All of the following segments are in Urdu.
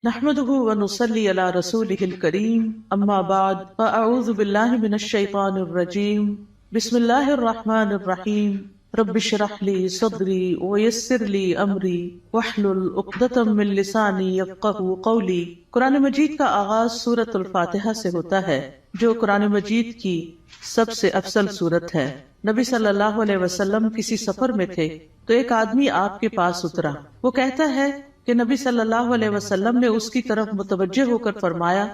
نحمده ونصلي على رسوله الكريم اما بعد فاعوذ بالله من الشيطان الرجيم بسم الله الرحمن الرحيم رب اشرح لي صدري ويسر لي امري واحلل عقدة من لساني يفقهوا قولي۔ قرآن مجید کا آغاز سورۃ الفاتحہ سے ہوتا ہے جو قرآن مجید کی سب سے افضل سورت ہے۔ نبی صلی اللہ علیہ وسلم کسی سفر میں تھے تو ایک آدمی آپ کے پاس اترا۔ وہ کہتا ہے کہ نبی صلی اللہ علیہ وسلم نے اس کی طرف متوجہ ہو کر فرمایا،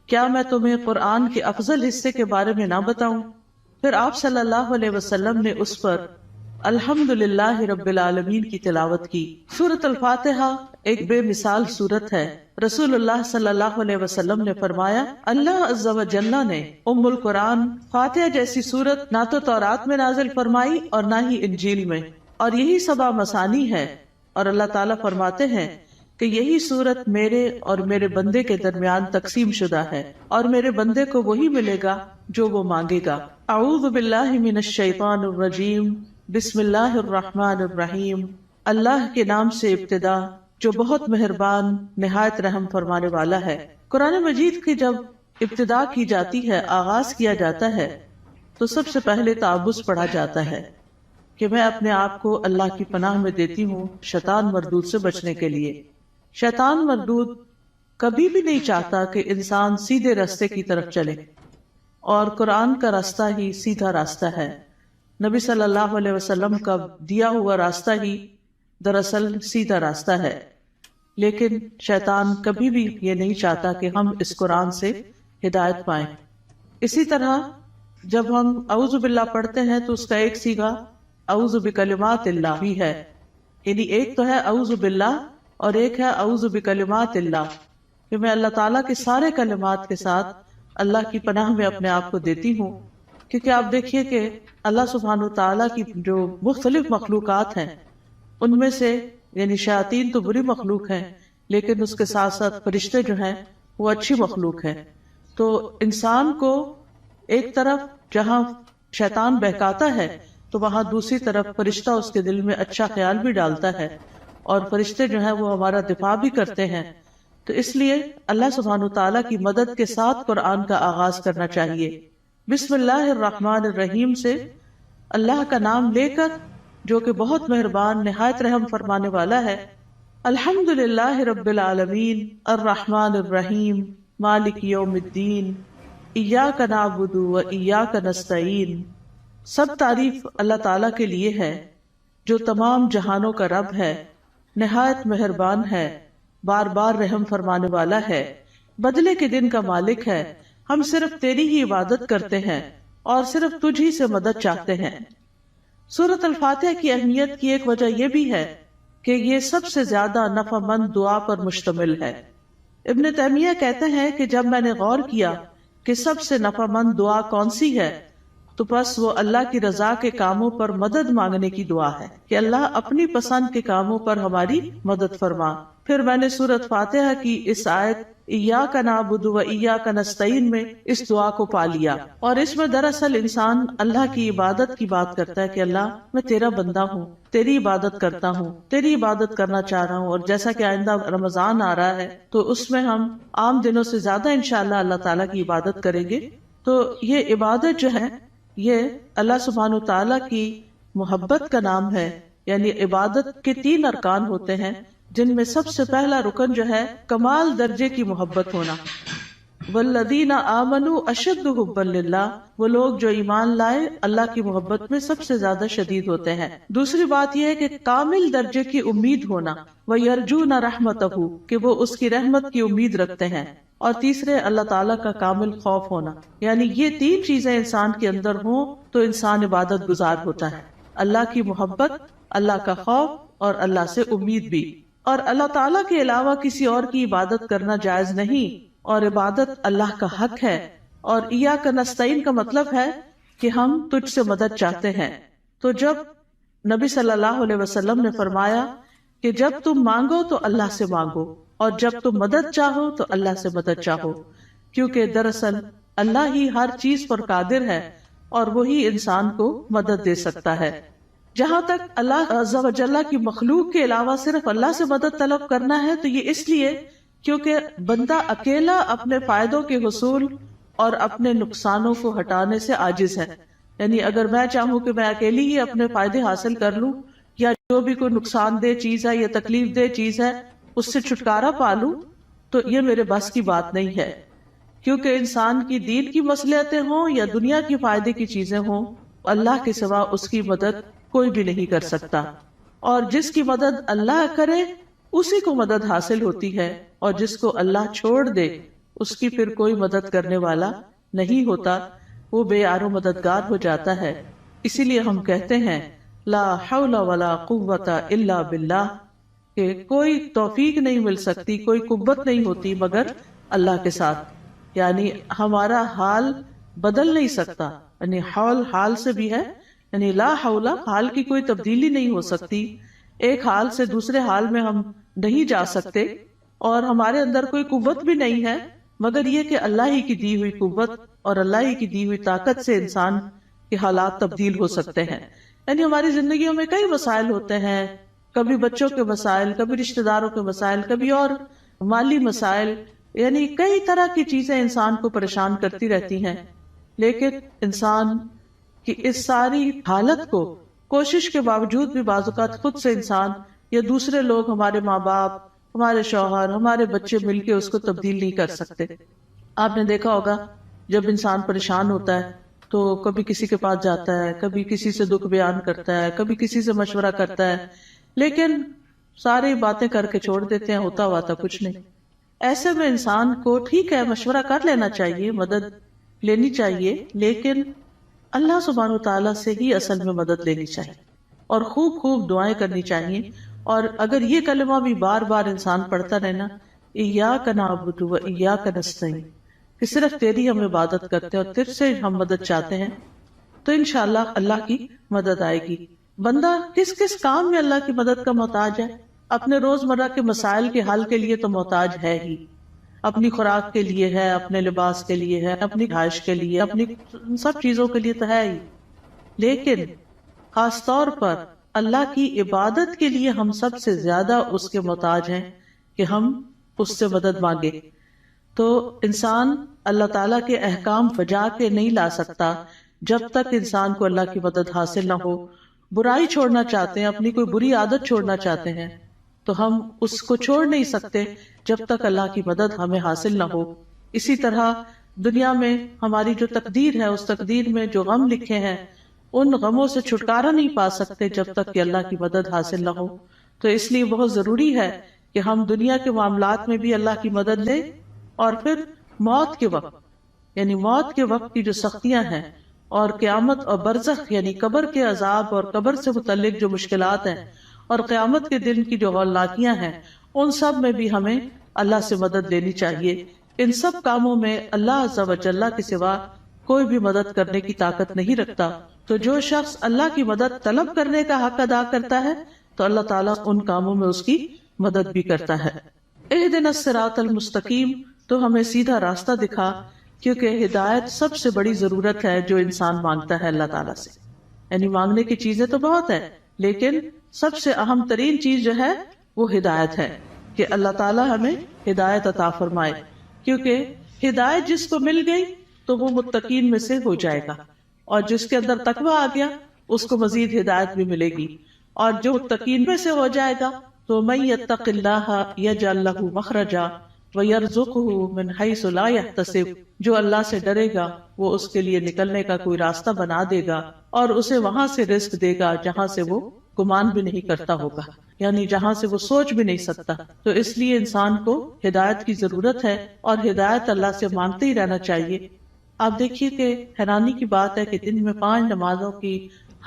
کیا میں تمہیں قرآن کے افضل حصے کے بارے میں نہ بتاؤں؟ پھر آپ صلی اللہ علیہ وسلم نے اس پر الحمدللہ رب العالمین کی تلاوت کی۔ سورۃ الفاتحہ ایک بے مثال سورت ہے۔ رسول اللہ صلی اللہ علیہ وسلم نے فرمایا، اللہ عز و جل نے ام القرآن فاتحہ جیسی سورت نہ تو تورات میں نازل فرمائی اور نہ ہی انجیل میں، اور یہی سبع مثانی ہے، اور اللہ تعالیٰ فرماتے ہیں کہ یہی سورت میرے اور میرے بندے کے درمیان تقسیم شدہ ہے، اور میرے بندے کو وہی ملے گا جو وہ مانگے گا۔ اعوذ باللہ من الشیطان الرجیم، بسم اللہ الرحمن الرحیم۔ اللہ کے نام سے ابتدا جو بہت مہربان نہایت رحم فرمانے والا ہے۔ قرآن مجید کی جب ابتدا کی جاتی ہے، آغاز کیا جاتا ہے، تو سب سے پہلے تعوذ پڑھا جاتا ہے کہ میں اپنے آپ کو اللہ کی پناہ میں دیتی ہوں شیطان مردود سے بچنے کے لیے۔ شیطان مردود کبھی بھی نہیں چاہتا کہ انسان سیدھے راستے کی طرف چلے، اور قرآن کا راستہ ہی سیدھا راستہ ہے۔ نبی صلی اللہ علیہ وسلم کا دیا ہوا راستہ ہی دراصل سیدھا راستہ ہے، لیکن شیطان کبھی بھی یہ نہیں چاہتا کہ ہم اس قرآن سے ہدایت پائیں۔ اسی طرح جب ہم اعوذ باللہ پڑھتے ہیں تو اس کا ایک صیغہ اعوذ بکلمات اللہ بھی ہے، یعنی ایک تو ہے اعوذ باللہ اور ایک ہے اعوذ بکلمات اللہ، کہ میں اللہ تعالیٰ کے سارے کلمات کے ساتھ اللہ کی پناہ میں اپنے آپ کو دیتی ہوں۔ کیونکہ آپ دیکھیے کہ اللہ سبحانہ وتعالیٰ کی جو مختلف مخلوقات ہیں ان میں سے یعنی شیاطین تو بری مخلوق ہیں، لیکن اس کے ساتھ ساتھ فرشتے جو ہیں وہ اچھی مخلوق ہیں۔ تو انسان کو ایک طرف جہاں شیطان بہکاتا ہے تو وہاں دوسری طرف فرشتہ اس کے دل میں اچھا خیال بھی ڈالتا ہے، اور فرشتے جو ہیں وہ ہمارا دفاع بھی کرتے ہیں۔ تو اس لیے اللہ سبحانہ وتعالیٰ کی مدد کے ساتھ قرآن کا آغاز کرنا چاہیے۔ بسم اللہ الرحمن الرحیم سے اللہ کا نام لے کر جو کہ بہت مہربان نہایت رحم فرمانے والا ہے۔ الحمدللہ رب العالمین الرحمن الرحیم مالک یوم الدین ایاک نعبد و ایاک نستعین۔ سب تعریف اللہ تعالیٰ کے لیے ہے جو تمام جہانوں کا رب ہے، نہایت مہربان ہے، بار بار رحم فرمانے والا ہے، بدلے کے دن کا مالک ہے۔ ہم صرف تیری ہی عبادت کرتے ہیں اور صرف تجھ ہی سے مدد چاہتے ہیں۔ سورۃ الفاتحہ کی اہمیت کی ایک وجہ یہ بھی ہے کہ یہ سب سے زیادہ نفع مند دعا پر مشتمل ہے۔ ابن تیمیہ کہتے ہیں کہ جب میں نے غور کیا کہ سب سے نفع مند دعا کون سی ہے تو بس وہ اللہ کی رضا کے کاموں پر مدد مانگنے کی دعا ہے کہ اللہ اپنی پسند کے کاموں پر ہماری مدد فرما۔ پھر میں نے سورۃ فاتحہ کی اس آیت ایاک نعبد و ایاک نستعین میں اس دعا کو پا لیا، اور اس میں دراصل انسان اللہ کی عبادت کی بات کرتا ہے کہ اللہ میں تیرا بندہ ہوں، تیری عبادت کرتا ہوں، تیری عبادت کرنا چاہ رہا ہوں۔ اور جیسا کہ آئندہ رمضان آ رہا ہے تو اس میں ہم عام دنوں سے زیادہ انشاءاللہ اللہ تعالیٰ کی عبادت کریں گے۔ تو یہ عبادت جو ہے یہ اللہ سبحانہ وتعالیٰ کی محبت کا نام ہے، یعنی عبادت کے 3 ارکان ہوتے ہیں، جن میں سب سے پہلا رکن جو ہے کمال درجے کی محبت ہونا۔ والذین آمنوا اشد حبا للہ، وہ لوگ جو ایمان لائے اللہ کی محبت میں سب سے زیادہ شدید ہوتے ہیں۔ دوسری بات یہ ہے کہ کامل درجے کی امید ہونا، وَيَرْجُونَ رَحْمَتَهُ، کہ وہ اس کی رحمت کی امید رکھتے ہیں۔ اور تیسرے اللہ تعالیٰ کا کامل خوف ہونا، یعنی یہ 3 چیزیں انسان کے اندر ہوں تو انسان عبادت گزار ہوتا ہے۔ اللہ کی محبت، اللہ کا خوف اور اللہ سے امید بھی۔ اور اللہ تعالیٰ کے علاوہ کسی اور کی عبادت کرنا جائز نہیں، اور عبادت اللہ کا حق ہے۔ اور ایاک نستعین کا مطلب ہے کہ ہم تجھ سے مدد چاہتے ہیں۔ تو جب نبی صلی اللہ علیہ وسلم نے فرمایا کہ جب تم مانگو تو اللہ سے مانگو، اور جب تم مدد چاہو تو اللہ سے مدد چاہو، کیونکہ دراصل اللہ ہی ہر چیز پر قادر ہے اور وہی انسان کو مدد دے سکتا ہے۔ جہاں تک اللہ عز و جل کی مخلوق کے علاوہ صرف اللہ سے مدد طلب کرنا ہے تو یہ اس لیے کیونکہ بندہ اکیلا اپنے فائدوں کے حصول اور اپنے نقصانوں کو ہٹانے سے عاجز ہے. یعنی اگر میں چاہوں کہ میں اکیلی ہی اپنے فائدے حاصل کر لوں یا جو بھی کوئی نقصان دہ چیز ہے یا تکلیف دہ چیز ہے اس سے چھٹکارا پا لوں تو یہ میرے بس کی بات نہیں ہے. کیونکہ انسان کی دین کی مصلحتیں ہوں یا دنیا کی فائدے کی چیزیں ہوں، اللہ کے سوا اس کی مدد کوئی بھی نہیں کر سکتا، اور جس کی مدد اللہ کرے اسی کو مدد حاصل ہوتی ہے، اور جس کو اللہ چھوڑ دے اس کی پھر کوئی مدد کرنے والا نہیں ہوتا، وہ بے یار و مددگار ہو جاتا ہے. اسی لیے ہم کہتے ہیں لا حول ولا قوت الا باللہ، کہ کوئی توفیق نہیں مل سکتی، کوئی قوت نہیں ہوتی مگر اللہ کے ساتھ. یعنی ہمارا حال بدل نہیں سکتا، یعنی حول حال سے بھی ہے، یعنی لا حول حال کی کوئی تبدیلی نہیں ہو سکتی، ایک حال سے دوسرے حال میں ہم نہیں جا سکتے، اور ہمارے اندر کوئی قوت بھی نہیں ہے مگر یہ کہ اللہ ہی کی دی ہوئی قوت اور اللہ ہی کی دی ہوئی طاقت سے انسان کے حالات تبدیل ہو سکتے ہیں. یعنی ہماری زندگیوں میں کئی مسائل ہوتے ہیں، کبھی بچوں کے مسائل، کبھی رشتہ داروں کے مسائل، کبھی اور مالی مسائل، یعنی کئی طرح کی چیزیں انسان کو پریشان کرتی رہتی ہیں. لیکن انسان کی اس ساری حالت کو کوشش کے باوجود بھی بعض اوقات خود سے انسان یا دوسرے لوگ، ہمارے ماں باپ، ہمارے شوہر، ہمارے بچے مل کے اس کو تبدیل نہیں کر سکتے. آپ نے دیکھا ہوگا جب انسان پریشان ہوتا ہے تو کبھی کسی کے پاس جاتا ہے، کبھی کسی سے دکھ بیان کرتا ہے، کبھی کسی سے مشورہ کرتا ہے، لیکن ساری باتیں کر کے چھوڑ دیتے ہیں، ہوتا ہوا تھا کچھ نہیں. ایسے میں انسان کو ٹھیک ہے مشورہ کر لینا چاہیے، مدد لینی چاہیے، لیکن اللہ سبحانہ وتعالیٰ سے ہی اصل میں مدد لینی چاہیے اور خوب خوب دعائیں کرنی چاہیے. اور اگر یہ کلمہ بھی بار بار انسان پڑھتا رہنا، ایاک نعبد و ایاک نستعین، کہ صرف تیری ہم عبادت کرتے ہیں اور تجھ سے ہم مدد چاہتے ہیں، تو انشاءاللہ اللہ کی مدد آئے گی. بندہ کس کس کام میں اللہ کی مدد کا محتاج ہے؟ اپنے روزمرہ کے مسائل کے حل کے لیے تو محتاج ہے ہی، اپنی خوراک کے لیے ہے، اپنے لباس کے لیے ہے، اپنی رہائش کے لیے، اپنی سب چیزوں کے لیے تو ہے ہی. لیکن خاص طور پر اللہ کی عبادت کے لیے ہم سب سے زیادہ اس کے محتاج ہیں کہ ہم اس سے مدد مانگے. تو انسان اللہ تعالیٰ کے احکام بجا کے نہیں لا سکتا جب تک انسان کو اللہ کی مدد حاصل نہ ہو. برائی چھوڑنا چاہتے ہیں، اپنی کوئی بری عادت چھوڑنا چاہتے ہیں، تو ہم اس کو چھوڑ نہیں سکتے جب تک اللہ کی مدد ہمیں حاصل نہ ہو. اسی طرح دنیا میں ہماری جو تقدیر ہے، اس تقدیر میں جو غم لکھے ہیں، ان غموں سے چھٹکارا نہیں پا سکتے جب تک کہ اللہ کی مدد حاصل نہ ہو. تو اس لیے بہت ضروری ہے کہ ہم دنیا کے معاملات میں بھی اللہ کی مدد لیں، اور پھر موت کے وقت، یعنی موت کے وقت کی جو سختیاں ہیں، اور قیامت اور برزخ یعنی قبر کے عذاب اور قبر سے متعلق جو مشکلات ہیں، اور قیامت کے دن کی جو ہولناکیاں ہیں، ان سب میں بھی ہمیں اللہ سے مدد لینی چاہیے. ان سب کاموں میں اللہ عز و جل کے سوا کوئی بھی مدد کرنے کی طاقت نہیں رکھتا. تو جو شخص اللہ کی مدد طلب کرنے کا حق ادا کرتا ہے تو اللہ تعالیٰ ان کاموں میں اس کی مدد بھی کرتا ہے. اہدنا الصراط المستقیم، تو ہمیں سیدھا راستہ دکھا، کیونکہ ہدایت سب سے بڑی ضرورت ہے جو انسان مانگتا ہے اللہ تعالیٰ سے. یعنی مانگنے کی چیزیں تو بہت ہے، لیکن سب سے اہم ترین چیز جو ہے وہ ہدایت ہے، کہ اللہ تعالیٰ ہمیں ہدایت عطا فرمائے. کیونکہ ہدایت جس کو مل گئی تو وہ متقین میں سے ہو جائے گا، اور جس کے اندر تقویٰ آ گیا اس کو مزید ہدایت بھی ملے گی. اور جو متقین میں سے ہو جائے گا تو من یتق اللہ یجعل لہ مخرجا ویرزقہ من حیث لا یحتسب، جو اللہ سے ڈرے گا وہ اس کے لیے نکلنے کا کوئی راستہ بنا دے گا، اور اسے وہاں سے رزق دے گا جہاں سے وہ گمان بھی نہیں کرتا ہوگا، یعنی جہاں سے وہ سوچ بھی نہیں سکتا. تو اس لیے انسان کو ہدایت کی ضرورت ہے، اور ہدایت اللہ سے مانگتے ہی رہنا چاہیے. آپ دیکھیے کہ حیرانی کی بات ہے کہ دن میں 5 نمازوں کی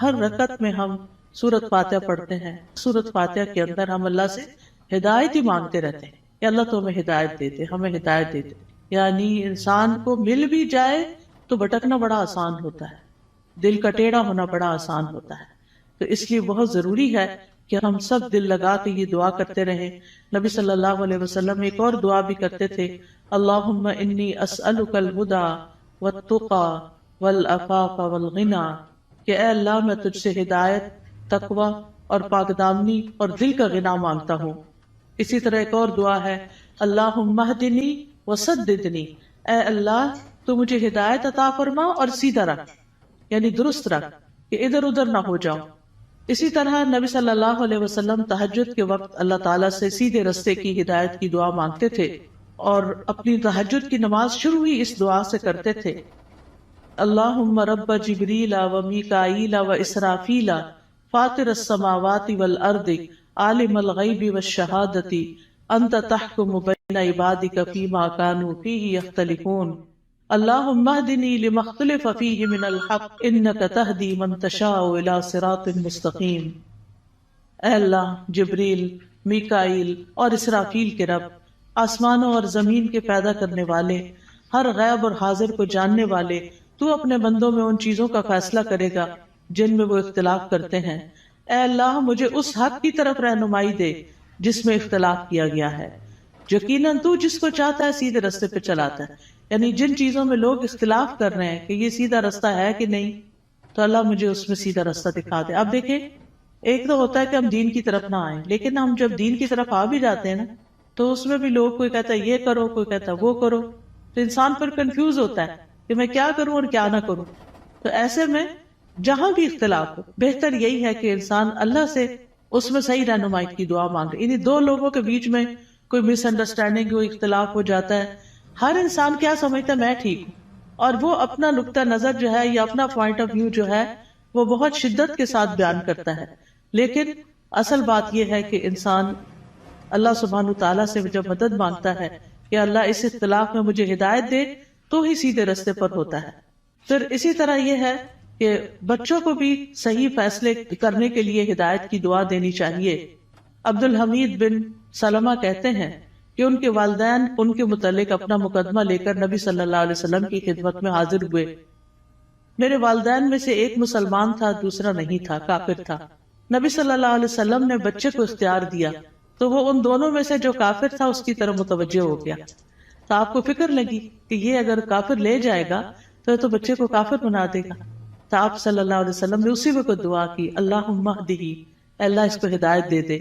ہر رکعت میں ہم سورۃ فاتحہ پڑھتے ہیں. سورۃ فاتحہ کے اندر ہم اللہ سے ہدایت ہی مانگتے رہتے ہیں کہ اللہ تو ہمیں ہدایت دے دے، ہمیں ہدایت دے دے. یعنی انسان کو مل بھی جائے تو بھٹکنا بڑا آسان ہوتا ہے، دل کا ٹیڑھا ہونا بڑا آسان ہوتا ہے. تو اس لیے بہت ضروری ہے کہ ہم سب دل لگا کے یہ دعا کرتے رہیں. نبی صلی اللہ علیہ وسلم ایک اور دعا بھی کرتے تھے، اللہم انی اسألک الہدی والتقی والعفاف والغنی، کہ اے اللہ میں تجھ سے ہدایت، تقوی اور پاک دامنی اور دل کا غنا مانگتا ہوں. اسی طرح ایک اور دعا ہے، اللہم اہدنی وسددنی، اے اللہ تو مجھے ہدایت عطا فرما اور سیدھا رکھ، یعنی درست رکھ کہ ادھر ادھر نہ ہو جاؤں۔ اسی طرح نبی صلی اللہ علیہ وسلم تہجد کے وقت اللہ تعالیٰ سے سیدھے رستے کی ہدایت کی دعا مانگتے تھے، اور اپنی تہجد کی نماز شروع ہی اس دعا سے کرتے تھے، اللہم رب جبریل و میکائیل و اسرافیل فاطر السماوات والارض عالم الغیب والشہادۃ انت تحکم بین عبادک فیما کانوا فیہ یختلفون اللہم اہدنی لما اختلف فیہ من الحق انک تہدی من تشاء الی صراط مستقیم۔ اے اللہ، جبریل، میکائیل اور اسرافیل کے رب، آسمانوں اور زمین کے پیدا کرنے والے، ہر غیب اور حاضر کو جاننے والے، تو اپنے بندوں میں ان چیزوں کا فیصلہ کرے گا جن میں وہ اختلاف کرتے ہیں۔ اے اللہ، مجھے اس حق کی طرف رہنمائی دے جس میں اختلاف کیا گیا ہے۔ یقیناً تو جس کو چاہتا ہے سیدھے رستے پہ چلاتا ہے، یعنی جن چیزوں میں لوگ اختلاف کر رہے ہیں کہ یہ سیدھا رستہ ہے کہ نہیں، تو اللہ مجھے اس میں سیدھا رستہ دکھا دے۔ اب دیکھیں، ایک تو ہوتا ہے کہ ہم دین کی طرف نہ آئیں، لیکن ہم جب دین کی طرف آ بھی جاتے ہیں نا، تو اس میں بھی لوگ، کوئی کہتا ہے یہ کرو، کوئی کہتا ہے وہ کرو، تو انسان پر کنفیوز ہوتا ہے کہ میں کیا کروں اور کیا نہ کروں۔ تو ایسے میں جہاں بھی اختلاف ہو، بہتر یہی ہے کہ انسان اللہ سے اس میں صحیح رہنمائی کی دعا مانگے۔ یعنی دو لوگوں کے بیچ میں کوئی مس انڈرسٹینڈنگ، کوئی اختلاف ہو جاتا ہے، ہر انسان کیا سمجھتا ہے میں ٹھیک ہوں، اور وہ اپنا نقطہ نظر جو ہے یا اپنا پوائنٹ آف ویو جو ہے وہ بہت شدت کے ساتھ بیان کرتا ہے، لیکن اصل بات یہ ہے کہ انسان اللہ سبحانہ تعالیٰ سے جب مدد مانگتا ہے کہ اللہ اس اختلاف میں مجھے ہدایت دے، تو ہی سیدھے رستے پر ہوتا ہے۔ پھر اسی طرح یہ ہے کہ بچوں کو بھی صحیح فیصلے کرنے کے لیے ہدایت کی دعا دینی چاہیے۔ عبد الحمید بن سلمہ کہتے ہیں کہ ان کے والدین ان کے متعلق اپنا مقدمہ لے کر نبی صلی اللہ علیہ وسلم کی خدمت میں حاضر ہوئے۔ میرے والدین میں سے ایک مسلمان تھا، دوسرا نہیں تھا، کافر تھا۔ نبی صلی اللہ علیہ وسلم نے بچے کو اختیار دیا تو وہ ان دونوں میں سے جو کافر تھا اس کی طرف متوجہ ہو گیا۔ تو آپ کو فکر لگی کہ یہ اگر کافر لے جائے گا تو بچے کو کافر بنا دے گا۔ تو آپ صلی اللہ علیہ وسلم نے اسی وقت دعا کی، اللہم اہدہ، اللہ اس کو ہدایت دے دے۔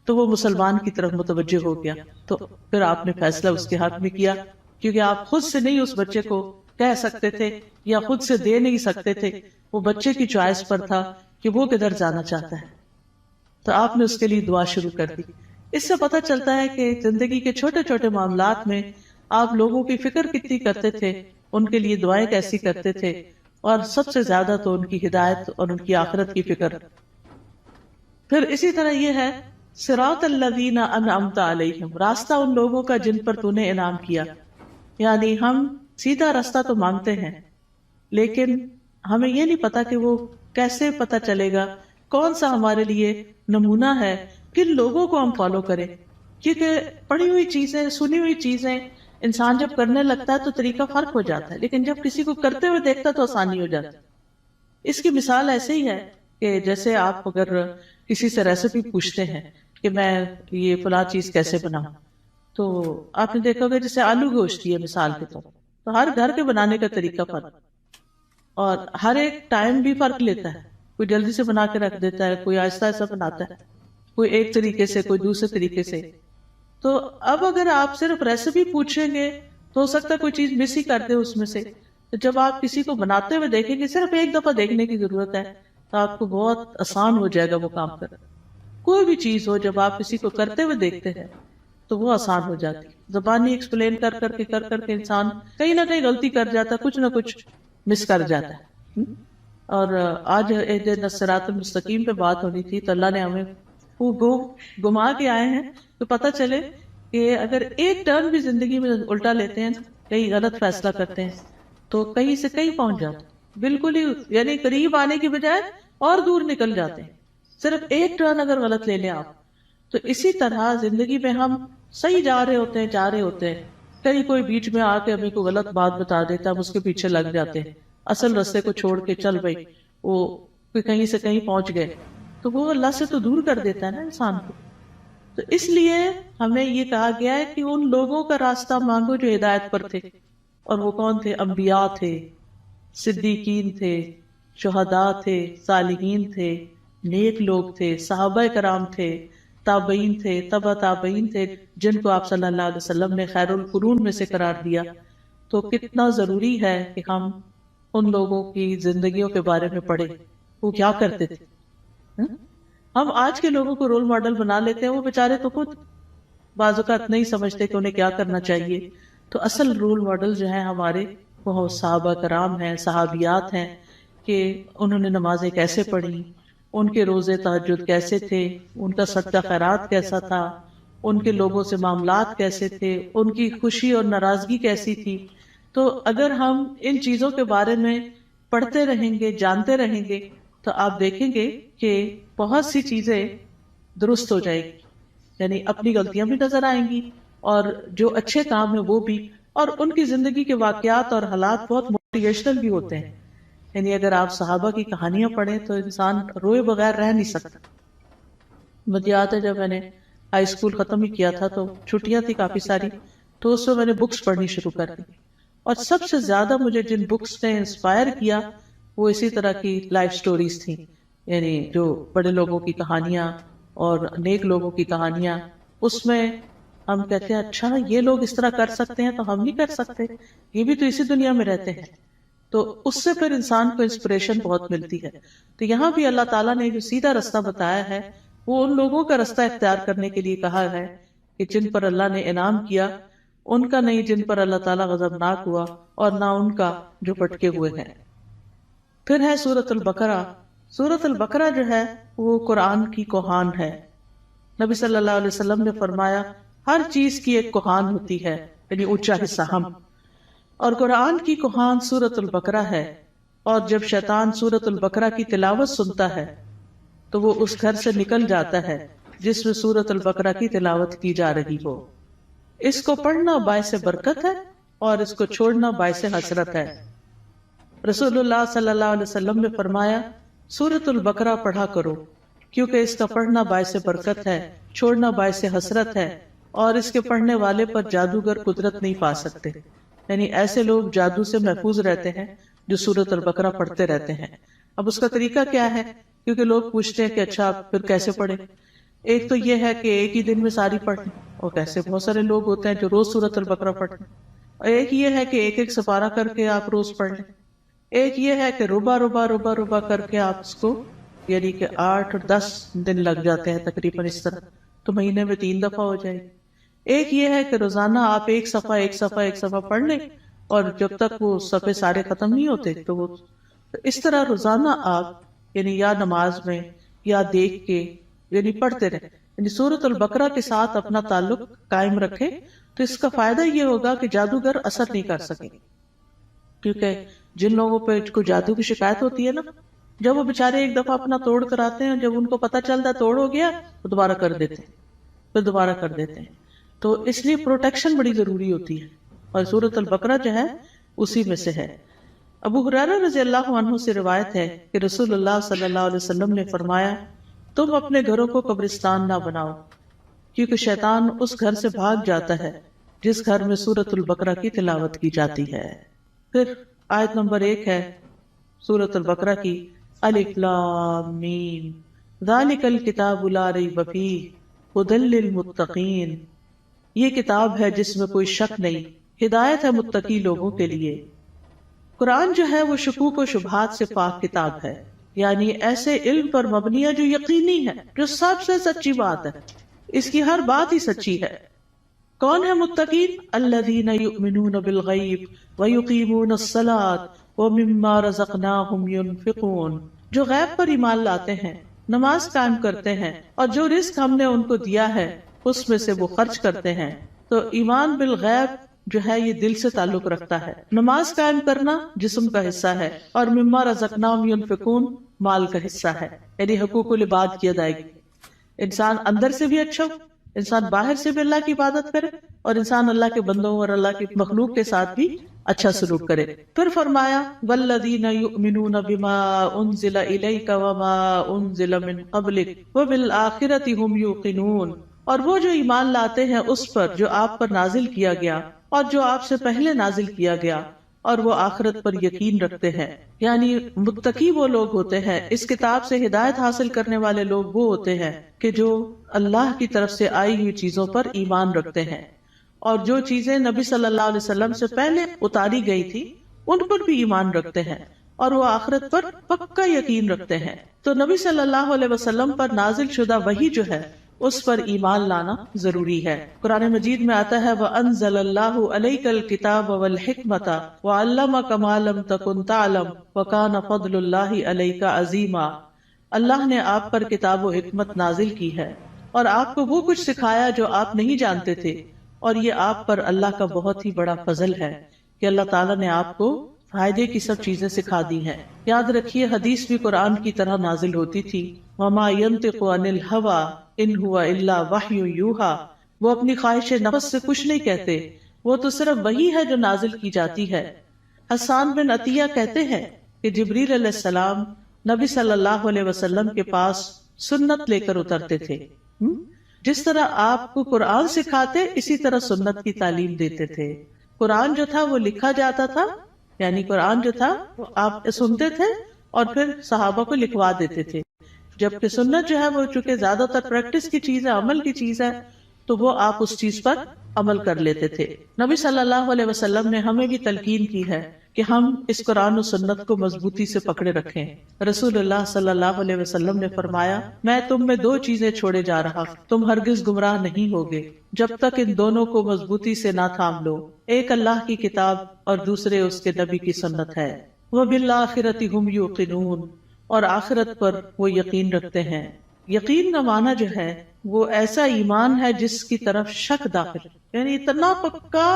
تو وہ مسلمان کی طرف متوجہ ہو گیا۔ تو پھر آپ نے فیصلہ اس کے حق میں کیا، کیونکہ آپ خود سے نہیں اس بچے کو کہہ سکتے تھے یا خود سے دے نہیں سکتے تھے، وہ بچے کی چوائس پر تھا کہ وہ کدھر جانا چاہتا ہے۔ تو آپ نے اس کے لیے دعا شروع کر دی۔ اس سے پتہ چلتا ہے کہ زندگی کے چھوٹے چھوٹے معاملات میں آپ لوگوں کی فکر کتنی کرتے تھے، ان کے لیے دعائیں کیسی کرتے تھے، اور سب سے زیادہ تو ان کی ہدایت اور ان کی آخرت کی فکر۔ پھر اسی طرح یہ ہے صراط الذین انعمت علیہم، راستہ ان لوگوں کا جن پر تو نے انعام کیا۔ یعنی ہم سیدھا راستہ تو مانگتے ہیں، لیکن ہمیں یہ نہیں پتا کہ وہ کیسے پتا چلے گا، کون سا ہمارے لیے نمونہ ہے، کن لوگوں کو ہم فالو کریں۔ کیونکہ پڑھی ہوئی چیزیں، سنی ہوئی چیزیں انسان جب کرنے لگتا ہے تو طریقہ فرق ہو جاتا ہے، لیکن جب کسی کو کرتے ہوئے دیکھتا تو آسانی ہو جاتی۔ اس کی مثال ایسے ہی ہے کہ جیسے آپ اگر کسی سے ریسیپی پوچھتے ہیں کہ میں یہ فلاں چیز کیسے بناؤں، تو آپ نے دیکھا ہوگا جیسے آلو گوشت ہے مثال کے طور، تو ہر گھر کے بنانے کا طریقہ فرق، اور ہر ایک ٹائم بھی فرق لیتا ہے۔ کوئی جلدی سے بنا کے رکھ دیتا ہے، کوئی آہستہ آہستہ بناتا ہے، کوئی ایک طریقے سے، کوئی دوسرے طریقے سے۔ تو اب اگر آپ صرف ریسیپی پوچھیں گے تو ہو سکتا ہے کوئی چیز مس ہی کر دے اس میں سے۔ تو جب آپ کسی کو بناتے ہوئے دیکھیں گے، صرف ایک دفعہ دیکھنے کی ضرورت ہے، تو آپ کو بہت آسان ہو جائے گا وہ کام کرنا۔ کوئی بھی چیز ہو جب آپ کسی کو کرتے ہوئے دیکھتے ہیں تو وہ آسان ہو جاتی۔ زبانی ایکسپلین کر کر کے انسان کہیں نہ کہیں غلطی کر جاتا ہے، کچھ نہ کچھ مس کر جاتا ہے۔ اور آج اہدنا الصراط المستقیم پہ بات ہونی تھی، تو اللہ نے ہمیں وہ گما کے آئے ہیں تو پتہ چلے کہ اگر ایک ٹرن بھی زندگی میں الٹا لیتے ہیں، کہیں غلط فیصلہ کرتے ہیں، تو کہیں سے کہیں پہنچ جاتے ہیں، بالکل ہی یعنی قریب آنے کی بجائے اور دور نکل جاتے ہیں، صرف ایک ٹرن اگر غلط لے لیں آپ۔ تو اسی طرح زندگی میں ہم صحیح جا رہے ہوتے ہیں، کہیں کوئی بیچ میں آ کے ہمیں کوئی غلط بات بتا دیتا ہے، ہم اس کے پیچھے لگ جاتے ہیں، اصل رستے کو چھوڑ کے چل بھائی وہ کہیں سے کہیں پہنچ گئے، تو وہ اللہ سے تو دور کر دیتا ہے نا انسان کو۔ تو اس لیے ہمیں یہ کہا گیا ہے کہ ان لوگوں کا راستہ مانگو جو ہدایت پر تھے، اور وہ کون تھے؟ انبیاء تھے، صدیقین تھے، شہداء تھے، صالحین تھے، نیک لوگ تھے، صحابہ کرام تھے، تابعین تھے، تبع تابعین تھے، جن کو آپ صلی اللہ علیہ وسلم نے خیر القرون میں سے قرار دیا. تو کتنا ضروری ہے کہ ہم ان لوگوں کی زندگیوں کے بارے میں پڑھیں، وہ کیا کرتے تھے. ہم آج کے لوگوں کو رول ماڈل بنا لیتے ہیں، وہ بیچارے تو خود بعض اوقات نہیں سمجھتے کہ انہیں کیا کرنا چاہیے. تو اصل رول ماڈل جو ہیں ہمارے وہ صحابہ کرام ہیں، صحابیات ہیں، کہ انہوں نے نمازیں کیسے پڑھی، ان کے روزے تہجد کیسے تھے، ان کا صدقہ خیرات کیسا تھا، ان کے لوگوں سے معاملات کیسے تھے، ان کی خوشی اور ناراضگی کیسی تھی. تو اگر ہم ان چیزوں کے بارے میں پڑھتے رہیں گے، جانتے رہیں گے، تو آپ دیکھیں گے کہ بہت سی چیزیں درست ہو جائیں گی. یعنی اپنی غلطیاں بھی نظر آئیں گی اور جو اچھے کام ہیں وہ بھی، اور ان کی زندگی کے واقعات اور حالات بہت موٹیویشنل بھی ہوتے ہیں. یعنی اگر آپ صحابہ کی کہانیاں پڑھیں تو انسان روئے بغیر رہ نہیں سکتا. مجھے یاد ہے جب میں نے ہائی اسکول ختم ہی کیا تھا تو چھٹیاں تھی کافی ساری، تو اس میں میں نے بکس پڑھنی شروع کر دی، اور سب سے زیادہ مجھے جن بکس نے انسپائر کیا وہ اسی طرح کی لائف سٹوریز تھیں. یعنی جو بڑے لوگوں کی کہانیاں اور نیک لوگوں کی کہانیاں. اس میں ہم کہتے ہیں اچھا یہ لوگ اس طرح کر سکتے ہیں تو ہم نہیں کر سکتے، یہ بھی تو اسی دنیا میں رہتے ہیں. تو اس سے پھر انسان کو انسپریشن بہت ملتی ہے. تو یہاں بھی اللہ تعالیٰ نے جو سیدھا رستہ بتایا ہے وہ ان لوگوں کا رستہ اختیار کرنے کے لیے کہا ہے کہ جن پر اللہ نے انعام کیا، ان کا نہیں جن پر اللہ تعالیٰ غضبناک ہوا، اور نہ ان کا جو بھٹکے ہوئے ہیں. پھر ہے سورۃ البقرہ. سورۃ البقرہ جو ہے وہ قرآن کی کوہان ہے. نبی صلی اللہ علیہ وسلم نے فرمایا ہر چیز کی ایک کوہان ہوتی ہے، یعنی اونچا حصہ ہم، اور قرآن کی کوہان سورۃ البقرہ ہے. اور جب شیطان سورۃ البقرہ کی تلاوت سنتا ہے تو وہ اس گھر سے نکل جاتا ہے جس میں سورۃ البقرہ کی تلاوت کی جا رہی ہو. اس کو پڑھنا باعث برکت ہے اور اس کو چھوڑنا باعث حسرت ہے. رسول اللہ صلی اللہ علیہ وسلم نے فرمایا سورۃ البقرہ پڑھا کرو، کیونکہ اس کا پڑھنا باعث برکت ہے، چھوڑنا باعث حسرت ہے، اور اس کے پڑھنے والے پر جادوگر قدرت نہیں پا سکتے. یعنی ایسے لوگ جادو سے محفوظ رہتے ہیں جو سورۃ البقرہ پڑھتے رہتے ہیں. اب اس کا طریقہ کیا ہے؟ کیونکہ لوگ پوچھتے ہیں کہ اچھا پھر کیسے پڑھیں. ایک تو یہ ہے کہ ایک ہی دن میں ساری پڑھ لیں، اور کیسے بہت سارے لوگ ہوتے ہیں جو روز سورۃ البقرہ پڑھتے ہیں. اور ایک یہ ہے کہ ایک ایک سپارہ کر کے آپ روز پڑھ لیں. ایک یہ ہے کہ ربع کر کے آپ اس کو، یعنی کہ 8 اور 10 دن لگ جاتے ہیں تقریباً اس طرح، تو مہینے میں 3 دفعہ ہو جائے گی. ایک یہ ہے کہ روزانہ آپ ایک صفحہ پڑھ لیں، اور جب تک وہ صفحے سارے ختم نہیں ہوتے تو وہ اس طرح روزانہ آپ یعنی یا نماز میں یا دیکھ کے یعنی پڑھتے رہیں. یعنی سورۃ البقرہ کے ساتھ اپنا تعلق قائم رکھیں تو اس کا فائدہ یہ ہوگا کہ جادوگر اثر نہیں کر سکیں. کیونکہ جن لوگوں پہ کوئی جادو کی شکایت ہوتی ہے نا، جب وہ بےچارے ایک دفعہ اپنا توڑ کر آتے ہیں، جب ان کو پتہ چلتا ہے توڑ ہو گیا تو دوبارہ کر دیتے ہیں. تو اس لیے پروٹیکشن بڑی ضروری ہوتی ہے، اور سورۃ البقرہ جو ہے اسی میں سے ہے. ابو ہریرہ رضی اللہ عنہ سے روایت ہے کہ رسول اللہ صلی اللہ علیہ وسلم نے فرمایا تم اپنے گھروں کو قبرستان نہ بناؤ، کیونکہ شیطان اس گھر سے بھاگ جاتا ہے جس گھر میں سورۃ البقرہ کی تلاوت کی جاتی ہے. پھر آیت نمبر 1 ہے سورۃ البقرہ کی، الف لام میم ذالک الکتاب لا ریب فیہ ھدی للمتقین. یہ کتاب ہے جس میں کوئی شک نہیں، ہدایت ہے متقی لوگوں کے لیے. قرآن جو ہے وہ شکوک و شبہات سے پاک کتاب ہے، یعنی ایسے علم پر مبنی ہے جو یقینی ہے، جو سب سے سچی بات ہے، اس کی ہر بات ہی سچی ہے. کون ہے متقین؟ الذین یؤمنون بالغیب ویقیمون الصلاۃ ومما رزقناہم ینفقون. جو غیب پر ایمان لاتے ہیں، نماز قائم کرتے ہیں، اور جو رزق ہم نے ان کو دیا ہے اس میں سے وہ خرچ کرتے ہیں. تو ایمان بالغیب جو ہے یہ دل سے تعلق رکھتا ہے. نماز قائم کرنا جسم کا حصہ ہے، اور مما رزقناہم ینفقون مال کا حصہ ہے، یعنی حقوق العباد کی ادائیگی. انسان اندر سے بھی اچھا ہو، انسان باہر سے بھی اللہ کی عبادت کرے، اور انسان اللہ کے بندوں اور اللہ کی مخلوق کے ساتھ بھی اچھا سلوک کرے. پھر فرمایا والذین یؤمنون بما انزل الیک وما انزل من قبلک وبالآخرۃ ھم یوقنون. اور وہ جو ایمان لاتے ہیں اس پر جو آپ پر نازل کیا گیا اور جو آپ سے پہلے نازل کیا گیا، اور وہ آخرت پر یقین رکھتے ہیں. یعنی متقی وہ لوگ ہوتے ہیں، اس کتاب سے ہدایت حاصل کرنے والے لوگ وہ ہوتے ہیں کہ جو اللہ کی طرف سے آئی ہوئی چیزوں پر ایمان رکھتے ہیں، اور جو چیزیں نبی صلی اللہ علیہ وسلم سے پہلے اتاری گئی تھی ان پر بھی ایمان رکھتے ہیں، اور وہ آخرت پر پکا یقین رکھتے ہیں. تو نبی صلی اللہ علیہ وسلم پر نازل شدہ وحی جو ہے اس پر ایمان لانا ضروری ہے. قرآن مجید میں آتا ہے وَأَنزَلَ اللَّهُ عَلَيْكَ الْكِتَابَ وَالْحِكْمَةَ وَعَلَّمَكَ مَا لَمْ تَكُنْ تَعْلَمْ وَكَانَ فَضْلُ اللَّهِ عَلَيْكَ عَظِيمًا. اللہ نے آپ پر کتاب و حکمت نازل کی ہے اور آپ کو وہ کچھ سکھایا جو آپ نہیں جانتے تھے، اور یہ آپ پر اللہ کا بہت ہی بڑا فضل ہے کہ اللہ تعالیٰ نے آپ کو فائدے کی سب چیزیں سکھا دی ہیں. یاد رکھیے حدیث بھی قرآن کی طرح نازل ہوتی تھی. وَمَا يَنطِقُ عَنِ الْهَوَىٰ إِنْ هُوَ إِلَّا وَحْيٌ يُوحَىٰ. وہ اپنی خواہش نفس سے کچھ نہیں کہتے، وہ تو صرف وہی ہے جو نازل کی جاتی ہے. حسان بن عطیہ کہتے ہیں کہ جبریل علیہ السلام نبی صلی اللہ علیہ وسلم کے پاس سنت لے کر اترتے تھے. جس طرح آپ کو قرآن سکھاتے اسی طرح سنت کی تعلیم دیتے تھے. قرآن جو تھا وہ لکھا جاتا تھا، یعنی قرآن جو تھا وہ آپ سنتے تھے اور پھر صحابہ کو لکھوا دیتے تھے. جبکہ سنت جو ہے وہ چونکہ زیادہ تر پریکٹس کی چیز ہے، عمل کی چیز ہے، تو وہ آپ اس چیز پر عمل کر لیتے تھے. نبی صلی اللہ علیہ وسلم نے ہمیں بھی تلقین کی ہے کہ ہم اس قرآن و سنت کو مضبوطی سے پکڑے رکھیں. رسول اللہ صلی اللہ علیہ وسلم نے فرمایا میں تم میں دو چیزیں چھوڑے جا رہا، تم ہرگز گمراہ نہیں ہوگے جب تک ان دونوں کو مضبوطی سے نہ تھام لو. ایک اللہ کی کتاب اور دوسرے اس کے نبی کی سنت ہے. وَبِالْآخِرَةِ هُمْ يُوقِنُونَ. اور آخرت پر وہ یقین رکھتے ہیں. یقین کا معنی جو ہے وہ ایسا ایمان ہے جس کی طرف شک داخل، یعنی اتنا پکا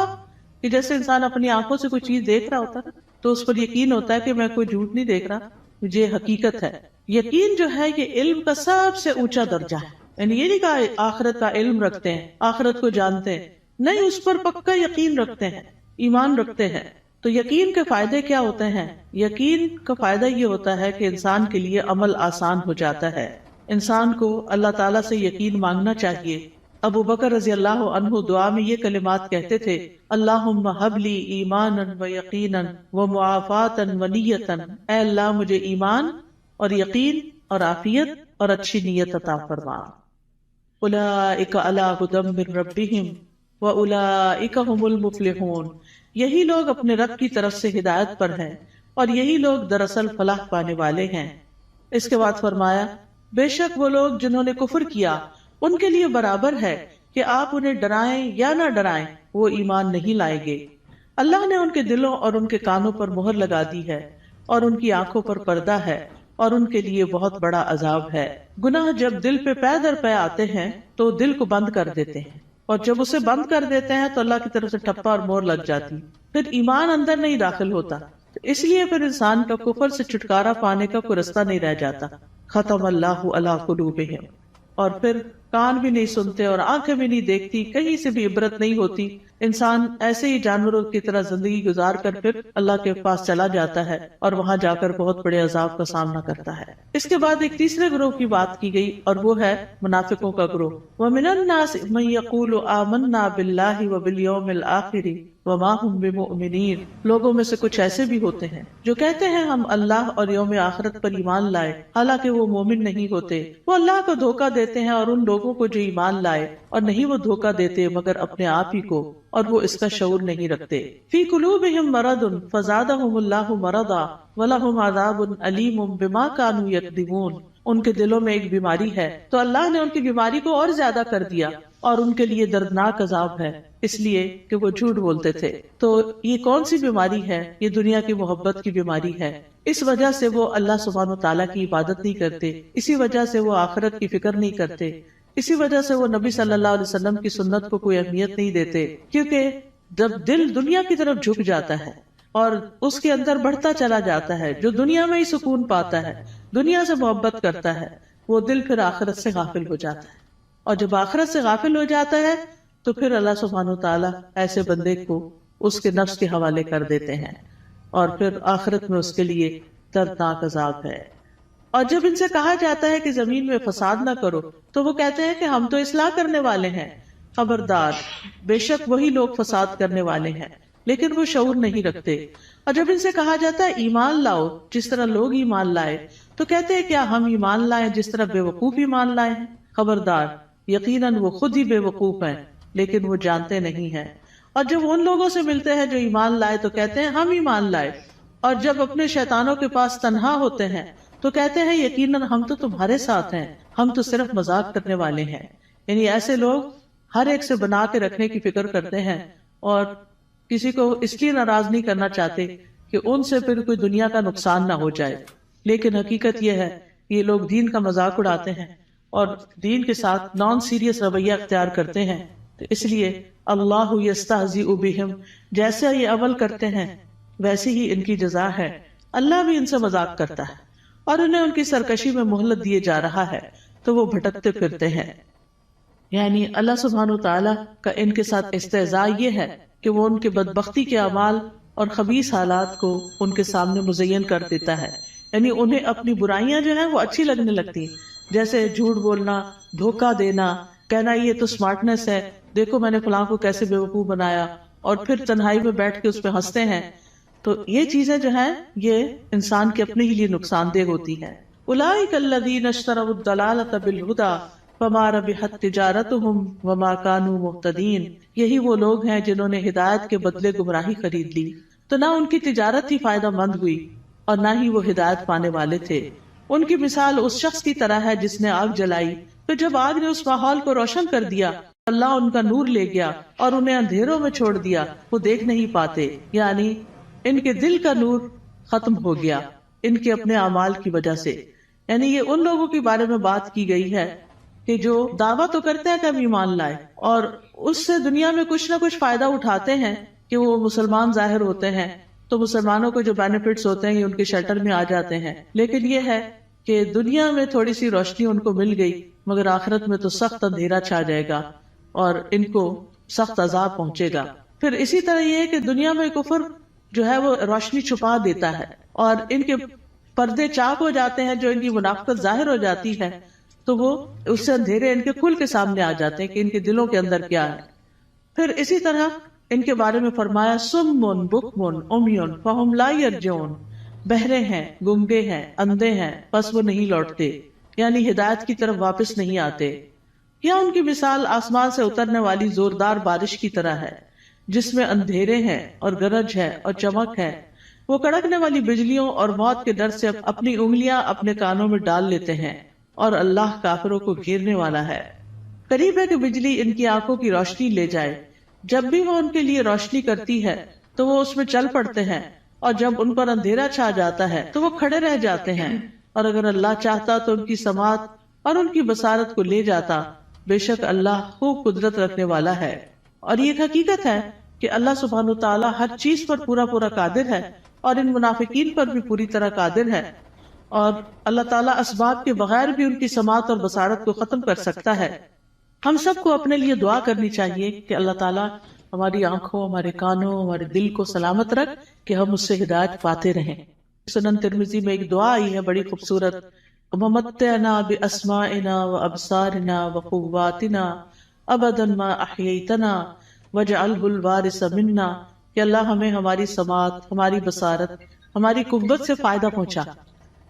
کہ جیسے انسان اپنی آنکھوں سے کوئی چیز دیکھ رہا ہوتا ہے تو اس پر یقین ہوتا ہے کہ میں کوئی جھوٹ نہیں دیکھ رہا، یہ حقیقت ہے. یقین جو ہے یہ علم کا سب سے اونچا درجہ ہے. یعنی یہ نہیں کہا آخرت کا علم رکھتے ہیں، آخرت کو جانتے ہیں، نہیں، اس پر پکا یقین رکھتے ہیں، ایمان رکھتے ہیں. تو یقین کے فائدے کیا ہوتے ہیں؟ یقین کا فائدہ یہ ہوتا ہے کہ انسان کے لیے عمل آسان ہو جاتا ہے. انسان کو اللہ تعالیٰ سے یقین مانگنا چاہیے. ابو بکر رضی اللہ عنہ دعا میں یہ کلمات کہتے تھے اللہم ہب لی ایمانا و یقینا و معافاتا و نیتا. اے اللہ مجھے ایمان اور یقین اور عافیت اور اچھی نیت عطا فرما. اولئک علی ھدی من ربہم واولئک ھم المفلحون. یہی لوگ اپنے رب کی طرف سے ہدایت پر ہیں اور یہی لوگ دراصل فلاح پانے والے ہیں. اس کے بعد فرمایا بے شک وہ لوگ جنہوں نے کفر کیا ان کے لیے برابر ہے کہ آپ انہیں ڈرائیں یا نہ ڈرائیں، وہ ایمان نہیں لائیں گے. اللہ نے ان کے دلوں اور ان کے کانوں پر مہر لگا دی ہے اور ان کی آنکھوں پر پردہ ہے اور ان کے لیے بہت بڑا عذاب ہے. گناہ جب دل پہ پے در پے آتے ہیں تو دل کو بند کر دیتے ہیں، اور جب اسے بند کر دیتے ہیں تو اللہ کی طرف سے ٹھپا اور مور لگ جاتی، پھر ایمان اندر نہیں داخل ہوتا. اس لیے پھر انسان کا کفر سے چھٹکارا پانے کا کوئی رستہ نہیں رہ جاتا. ختم اللہ علی قلوبہم. اور پھر کان بھی نہیں سنتے اور آنکھیں بھی نہیں دیکھتی، کہیں سے بھی عبرت نہیں ہوتی. انسان ایسے ہی جانوروں کی طرح زندگی گزار کر پھر اللہ کے پاس چلا جاتا ہے اور وہاں جا کر بہت بڑے عذاب کا سامنا کرتا ہے. اس کے بعد ایک تیسرے گروہ کی بات کی گئی اور وہ ہے منافقوں کا گروہ. وَمِنَ النَّاسِ مَن يَقُولُ آمَنَّا بِاللَّهِ وَبِالْيَوْمِ الْآخِرِ وَمَا هُمْ بِمُؤْمِنِينَ. لوگوں میں سے کچھ ایسے بھی ہوتے ہیں جو کہتے ہیں ہم اللہ اور یوم آخرت پر ایمان لائے، حالانکہ وہ مومن نہیں ہوتے. وہ اللہ کو دھوکہ دیتے ہیں اور ان لوگوں کو جو ایمان لائے، اور نہیں وہ دھوکہ دیتے مگر اپنے آپ ہی کو، اور وہ اس کا شعور نہیں رکھتے. فی قلوبہم مرض فزادہم اللہ مرضا ولہم عذاب علیم بما کانوا یکذبون. ان کے دلوں میں ایک بیماری ہے تو اللہ نے ان کی بیماری کو اور زیادہ کر دیا، اور ان کے لیے دردناک عذاب ہے اس لیے کہ وہ جھوٹ بولتے تھے. تو یہ کون سی بیماری ہے؟ یہ دنیا کی محبت کی بیماری ہے. اس وجہ سے وہ اللہ سبحانہ و تعالیٰ کی عبادت نہیں کرتے، اسی وجہ سے وہ آخرت کی فکر نہیں کرتے، اسی وجہ سے وہ نبی صلی اللہ علیہ وسلم کی سنت کو کوئی اہمیت نہیں دیتے. کیونکہ جب دل دنیا کی طرف جھک جاتا ہے اور اس کے اندر بڑھتا چلا جاتا ہے، جو دنیا میں ہی سکون پاتا ہے، دنیا سے محبت کرتا ہے، وہ دل پھر آخرت سے غافل ہو جاتا ہے. اور جب آخرت سے غافل ہو جاتا ہے تو پھر اللہ سبحانہ و تعالیٰ ایسے بندے کو اس کے نفس کے حوالے کر دیتے ہیں، اور پھر آخرت میں اس کے لیے دردناک عذاب ہے. اور جب ان سے کہا جاتا ہے کہ زمین میں فساد نہ کرو تو وہ کہتے ہیں کہ ہم تو اصلاح کرنے والے ہیں. خبردار، بے شک وہی لوگ فساد کرنے والے ہیں لیکن وہ شعور نہیں رکھتے. اور جب ان سے کہا جاتا ہے ایمان لاؤ جس طرح لوگ ایمان لائے، تو کہتے ہیں کیا ہم ایمان لائیں جس طرح بے وقوف ایمان لائے ہیں؟ خبردار، یقیناً وہ خود ہی بے وقوف ہیں لیکن وہ جانتے نہیں ہیں. اور جب ان لوگوں سے ملتے ہیں جو ایمان لائے تو کہتے ہیں ہم ایمان لائے، اور جب اپنے شیطانوں کے پاس تنہا ہوتے ہیں تو کہتے ہیں یقیناً ہم تو تمہارے ساتھ ہیں، ہم تو صرف مذاق کرنے والے ہیں. یعنی ایسے لوگ ہر ایک سے بنا کے رکھنے کی فکر کرتے ہیں اور کسی کو اس لیے ناراض نہیں کرنا چاہتے کہ ان سے پھر کوئی دنیا کا نقصان نہ ہو جائے. لیکن حقیقت یہ ہے کہ یہ لوگ دین کا مذاق اڑاتے ہیں اور دین کے ساتھ نان سیریس رویہ اختیار کرتے ہیں. تو اس لیے اللہ یستہزئ بہم، جیسے یہ عمل کرتے ہیں ویسے ہی ان کی جزا ہے. اللہ بھی ان سے مذاق کرتا ہے اور انہیں ان کی سرکشی میں مہلت دیے جا رہا ہے تو وہ بھٹکتے پھرتے ہیں. یعنی اللہ سبحانہ وتعالیٰ کا ان کے ساتھ استہزاء یہ ہے کہ وہ ان کے بدبختی کے اعمال اور خبیث حالات کو ان کے سامنے مزین کر دیتا ہے. یعنی انہیں اپنی برائیاں جو ہیں وہ اچھی لگنے لگتی ہیں، جیسے جھوٹ بولنا، دھوکہ دینا، کہنا یہ تو سمارٹنس ہے، دیکھو میں نے فلاں کو کیسے بیوقوف بنایا، اور پھر تنہائی میں بیٹھ کے اس پہ ہنستے ہیں. تو یہ چیزیں جو ہیں یہ انسان کے اپنے ہی لیے نقصان دہ ہوتی ہیں. اولئک الذین اشتروا الضلالۃ بالہدی فما ربحت تجارتہم وما کانوا مہتدین. یہی وہ لوگ ہیں جنہوں نے ہدایت کے بدلے گمراہی خرید لی، تو نہ ان کی تجارت ہی فائدہ مند ہوئی اور نہ ہی وہ ہدایت پانے والے تھے. ان کی مثال اس شخص کی طرح ہے جس نے آگ جلائی، تو جب آگ نے اس ماحول کو روشن کر دیا اللہ ان کا نور لے گیا اور انہیں اندھیروں میں چھوڑ دیا، وہ دیکھ نہیں پاتے. یعنی ان کے دل کا نور ختم ہو گیا ان کے اپنے اعمال کی وجہ سے. یعنی یہ ان لوگوں کے بارے میں بات کی گئی ہے کہ جو دعویٰ تو کرتے ہیں کہ ہم ایمان لائے اور اس سے دنیا میں کچھ نہ کچھ فائدہ اٹھاتے ہیں کہ وہ مسلمان ظاہر ہوتے ہیں تو مسلمانوں کو جو بینیفٹس ہوتے ہیں یہ ان کے شیلٹر میں آ جاتے ہیں. لیکن یہ ہے کہ دنیا میں تھوڑی سی روشنی ان کو مل گئی مگر آخرت میں تو سخت اندھیرا چھا جائے گا اور ان کو سخت عذاب پہنچے گا. پھر اسی طرح یہ ہے کہ دنیا میں کفر جو ہے وہ روشنی چھپا دیتا ہے اور ان کے پردے چاک ہو جاتے ہیں، جو ان کی منافقت ظاہر ہو جاتی ہے تو وہ اس سے اندھیرے ان کے کھل کے سامنے آ جاتے ہیں کہ ان کے دلوں کے اندر کیا ہے. پھر اسی طرح ان کے بارے میں فرمایا سم بکم عمی فہم لا یرجعون، بہرے ہیں، گنگے ہیں، اندھے ہیں، پس وہ نہیں لوٹتے، یعنی ہدایت کی طرف واپس نہیں آتے. یا ان کی مثال آسمان سے اترنے والی زوردار بارش کی طرح ہے جس میں اندھیرے ہیں اور گرج ہے اور چمک ہے. وہ کڑکنے والی بجلیوں اور موت کے ڈر سے اپنی انگلیاں اپنے کانوں میں ڈال لیتے ہیں اور اللہ کافروں کو گھیرنے والا ہے. قریب ہے کہ بجلی ان کی آنکھوں کی روشنی لے جائے، جب بھی وہ ان کے لیے روشنی کرتی ہے تو وہ اس میں چل پڑتے ہیں، اور جب ان پر اندھیرا چھا جاتا ہے تو وہ کھڑے رہ جاتے ہیں. اور اگر اللہ چاہتا تو ان کی سماعت اور ان کی بصارت کو لے جاتا، بے شک اللہ خوب قدرت رکھنے والا ہے. اور یہ حقیقت ہے کہ اللہ سبحانہ تعالیٰ ہر چیز پر پورا قادر ہے اور ان منافقین پر بھی پوری طرح قادر ہے، اور اللہ تعالیٰ اسباب کے بغیر بھی ان کی سماعت اور بصارت کو ختم کر سکتا ہے. ہم سب کو اپنے لیے دعا کرنی چاہیے کہ اللہ تعالیٰ ہماری آنکھوں، ہمارے کانوں، ہمارے دل کو سلامت رکھ کہ ہم اس سے ہدایت پاتے رہیں. سنن ترمذی میں ایک دعا آئی ہے بڑی خوبصورت، وَمَتِّعْنَا بِأَسْمَاعِنَا وَأَبْصَارِنَا وَقُوَّاتِنَا أَبَدًا مَا أَحْيَيْتَنَا وَاجْعَلْهُ الْوَارِثَ مِنَّا، کہ اللہ ہمیں ہماری سماعت، ہماری بصارت، ہماری قوت سے فائدہ پہنچا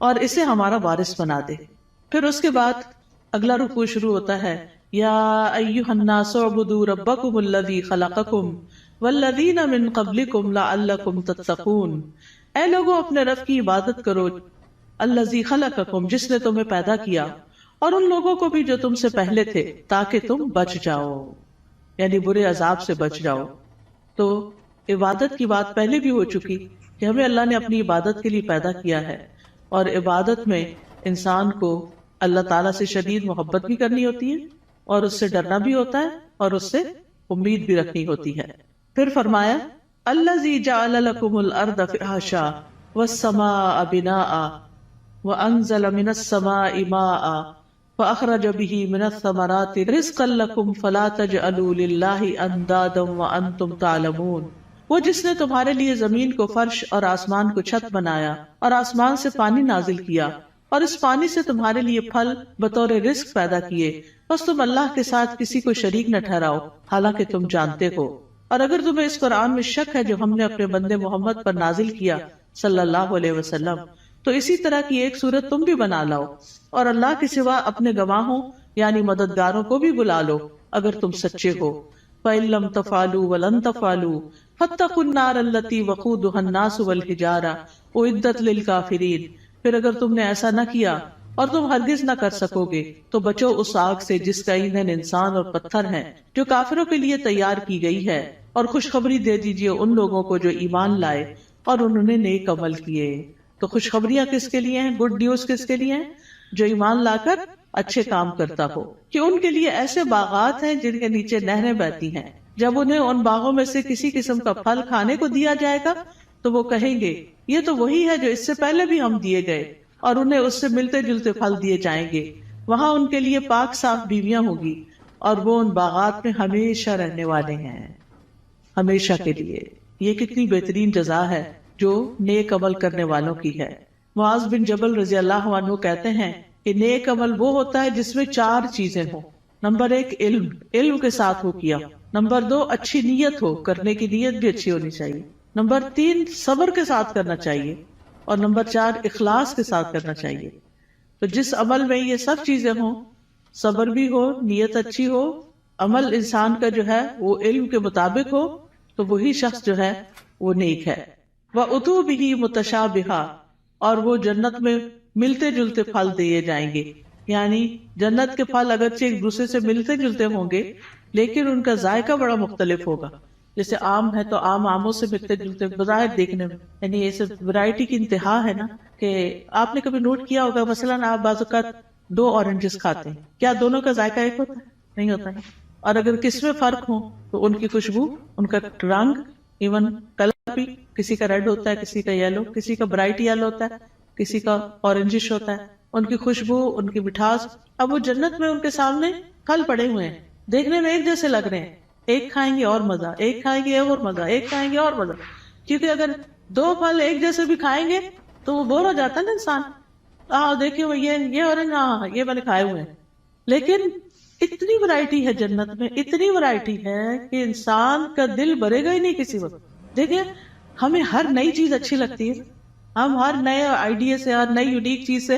اور اسے ہمارا وارث بنا دے. پھر اس کے بعد اگلا رکوع شروع ہوتا ہے، یا ایھا الناس اعبدوا ربکم الذی خلقکم والذین من قبلکم لعلکم تتقون. اے لوگوں اپنے رب کی عبادت کرو، الذی خلقکم جس نے تمہیں پیدا کیا، اور ان لوگوں کو بھی جو تم سے پہلے تھے تاکہ تم بچ جاؤ، یعنی برے عذاب سے بچ جاؤ. تو عبادت کی بات پہلے بھی ہو چکی کہ ہمیں اللہ نے اپنی عبادت کے لیے پیدا کیا ہے، اور عبادت میں انسان کو اللہ تعالیٰ سے شدید محبت بھی کرنی ہوتی ہے اور اس سے ڈرنا بھی ہوتا ہے اور اس سے امید بھی رکھنی ہوتی ہے. پھر فرمایا الذی جعل لکم الارض فراشا والسماء بناء وانزل من السماء ماء فاخرج به من الثمرات رزقا لکم فلا تجعلوا للہ اندادا وانتم تعلمون. وہ جس نے تمہارے لیے زمین کو فرش اور آسمان کو چھت بنایا اور آسمان سے پانی نازل کیا اور اس پانی سے تمہارے لیے پھل بطور رزق پیدا کیے، بس تم اللہ کے ساتھ کسی کو شریک نہ ٹھہراؤ حالانکہ تم جانتے ہو. اور اگر تمہیں اس قرآن میں شک ہے جو ہم نے اپنے بندے محمد پر نازل کیا صلی اللہ علیہ وسلم، تو اسی طرح کی ایک صورت تم بھی بنا لاؤ، اور اللہ کے سوا اپنے گواہوں یعنی مددگاروں کو بھی بلا لو اگر تم سچے ہو۔ فَإِن لَّمْ تَفْعَلُوا وَلَن تَفْعَلُوا فَاتَّقُوا النَّارَ الَّتِي وَقُودُهَا النَّاسُ وَالْحِجَارَةُ أُعِدَّتْ لِلْكَافِرِينَ، پھر اگر تم نے ایسا نہ کیا اور تم ہرگز نہ کر سکو گے تو بچو اس آگ سے جس کا ایندھن انسان اور پتھر ہیں، جو کافروں کے لیے تیار کی گئی ہے، اور خوشخبری دے دیجئے ان لوگوں کو جو ایمان لائے اور انہوں نے نیک عمل کیے۔ تو خوشخبریاں کس کے لیے ہیں؟ گڈ نیوز کس کے لیے ہیں؟ جو ایمان لا کر اچھے کام کرتا ہو، کہ ان کے لیے ایسے باغات ہیں جن کے نیچے نہریں بہتی ہیں، جب انہیں ان باغوں میں سے کسی قسم کا پھل کھانے کو دیا جائے گا تو وہ کہیں گے یہ تو وہی ہے جو اس سے پہلے بھی ہم دیے گئے، اور انہیں اس سے ملتے جلتے پھل دیے جائیں گے۔ وہاں ان کے لیے پاک صاف بیویاں ہوگی، اور وہ ان باغات میں ہمیشہ رہنے والے ہیں، ہمیشہ کے لیے۔ یہ کتنی بہترین جزا ہے جو نیک عمل کرنے والوں کی ہے۔ معاذ بن جبل رضی اللہ عنہ کہتے ہیں کہ نیک عمل وہ ہوتا ہے جس میں 4 چیزیں ہوں۔ نمبر 1 علم کے ساتھ ہو کیا۔ نمبر 2 اچھی نیت ہو، کرنے کی نیت بھی اچھی ہونی چاہیے۔ نمبر 3 صبر کے ساتھ کرنا چاہیے، اور نمبر 4 اخلاص کے ساتھ کرنا چاہیے۔ تو جس عمل میں یہ سب چیزیں ہوں، صبر بھی ہو، نیت اچھی ہو، عمل انسان کا جو ہے وہ علم کے مطابق ہو، تو وہی شخص جو ہے وہ نیک ہے۔ وَأُتُوا بِهِ مُتَشَابِهًا، اور وہ جنت میں ملتے جلتے پھل دیے جائیں گے، یعنی جنت کے پھل اگرچہ ایک دوسرے سے ملتے جلتے ہوں گے لیکن ان کا ذائقہ بڑا مختلف ہوگا۔ جیسے آم ہے تو آموں سے ملتے جلتے بظاہر دیکھنے میں، یعنی یہ سب ورائٹی کی انتہا ہے نا، کہ آپ نے کبھی نوٹ کیا ہوگا مثلاً آپ بعض اوقات 2 اورنجز کھاتے ہیں، کیا دونوں کا ذائقہ ایک ہوتا ہے؟ نہیں ہوتا ہے۔ اور اگر کس میں فرق ہو تو ان کی خوشبو، ان کا رنگ، ایون کلر بھی، کسی کا ریڈ ہوتا ہے، کسی کا یلو، کسی کا برائٹ یلو ہوتا ہے، کسی کا اورنجش ہوتا ہے، ان کی خوشبو، ان کی مٹھاس۔ اب وہ جنت میں ان کے سامنے پھل پڑے ہوئے ہیں، دیکھنے میں ایک جیسے لگ رہے ہیں، ایک کھائیں گے اور مزہ، ایک کھائیں گے اور مزہ، ایک کھائیں گے اور مزہ، کیونکہ اگر 2 پھل ایک جیسے بھی کھائیں گے تو وہ بور ہو جاتا ہے نا انسان۔ دیکھیں وہ یہ اورنج، ہاں یہ میں نے کھائے ہوئے ہیں، لیکن اتنی ورائٹی ہے جنت میں، اتنی ورائٹی ہے کہ انسان کا دل بھرے گا ہی نہیں کسی وقت۔ دیکھیں ہمیں ہر نئی چیز اچھی لگتی ہے، ہم ہر نئے آئیڈیا سے، ہر نئی یونیک چیز سے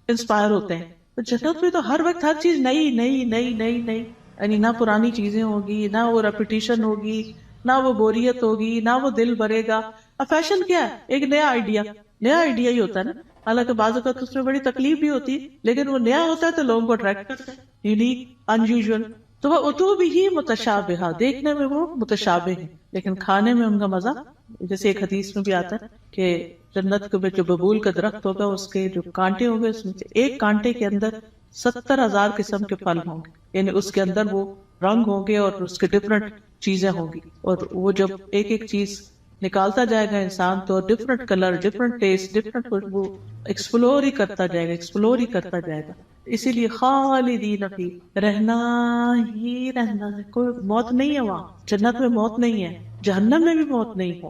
انسپائر ہوتے ہیں، تو جنت میں تو ہر وقت ہر چیز نئی نئی نئی نئی نئی، یعنی نہ پرانی چیزیں ہوگی، نہ وہ ریپیٹیشن ہوگی، نہ وہ بوریت ہوگی، نہ وہ دل بھرے گا۔ اب فیشن کیا ہے؟ ایک نیا آئیڈیا ہی ہوتا ہے نا، حالانکہ بعض اوقات اس میں بڑی تکلیف بھی ہوتی ہے، لیکن وہ نیا ہوتا ہے تو لوگوں کو اٹریکٹ کرتا ہے، یونیک، ان یوزول۔ تو وہ اتو بھی متشابہہ، دیکھنے میں وہ متشابہ ہیں لیکن کھانے میں ان کا مزہ، جیسے ایک حدیث میں بھی آتا ہے کہ جنت کے جو ببول کا درخت ہوگا اس کے جو کانٹے ہوں گے، اس میں سے ایک کانٹے کے اندر 70,000 قسم کے پھل ہوں گے، یعنی اس کے اندر وہ رنگ ہوں گے اور اس کے ڈفرنٹ چیزیں ہوں گی، اور وہ جب ایک ایک چیز نکالتا جائے گا انسان تو different colour, different test, different خوشبو، ایکسپلور ہی کرتا جائے گا۔ اسی لیے خالدین فی، رہنا ہی رہنا ہے، کوئی موت نہیں ہے وہاں، جنت میں موت نہیں ہے، جہنم میں بھی موت نہیں ہے۔